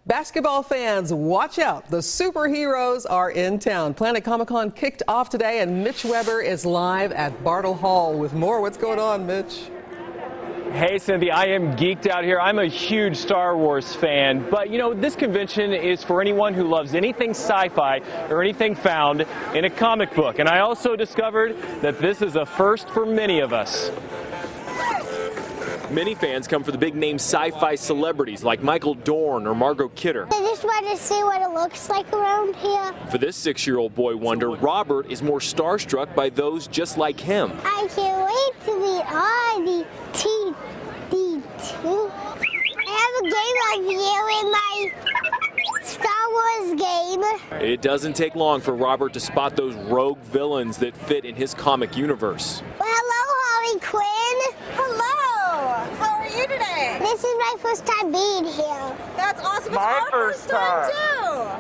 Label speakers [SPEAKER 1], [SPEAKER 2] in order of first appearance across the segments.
[SPEAKER 1] Basketball fans, watch out. The superheroes are in town. Planet Comicon kicked off today, and Mitch Weber is live at Bartle Hall with more. What's going on, Mitch?
[SPEAKER 2] Hey, Cynthia, I am geeked out here. I'm a huge Star Wars fan, but you know, this convention is for anyone who loves anything sci-fi or anything found in a comic book. And I also discovered that this is a first for many of us.
[SPEAKER 3] Many fans come for the big-name sci-fi celebrities like Michael Dorn or Margot Kidder.
[SPEAKER 4] I just want to see what it looks like around here.
[SPEAKER 3] For this 6-year-old boy wonder, Robert is more starstruck by those just like him.
[SPEAKER 4] I can't wait to meet R2-D2. I have a game of you in my Star Wars game.
[SPEAKER 3] It doesn't take long for Robert to spot those rogue villains that fit in his comic universe.
[SPEAKER 4] Well, hello, Harley Quinn.
[SPEAKER 5] Hello. How are you today?
[SPEAKER 4] This is my first time being here.
[SPEAKER 5] That's awesome. It's
[SPEAKER 2] My
[SPEAKER 5] our
[SPEAKER 2] first
[SPEAKER 5] time,
[SPEAKER 2] time.
[SPEAKER 5] too.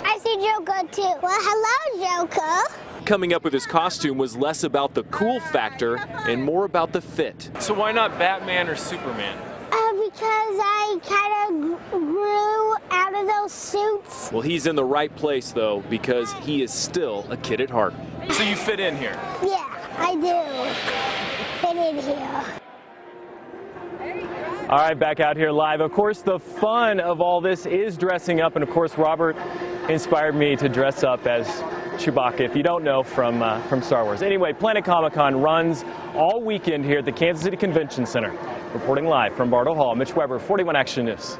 [SPEAKER 4] I see Joker, too. Well, hello, Joker.
[SPEAKER 3] Coming up with his costume was less about the cool factor and more about the fit.
[SPEAKER 2] So why not Batman or Superman?
[SPEAKER 4] Because I kind of grew out of those suits.
[SPEAKER 3] Well, he's in the right place, though, because he is still a kid at heart.
[SPEAKER 2] So you fit in here?
[SPEAKER 4] Yeah, I do. Fit in here.
[SPEAKER 2] All right, back out here live. Of course, the fun of all this is dressing up, and of course, Robert inspired me to dress up as Chewbacca, if you don't know, from Star Wars. Anyway, Planet Comicon runs all weekend here at the Kansas City Convention Center. Reporting live from Bartle Hall, Mitch Weber, 41 Action News.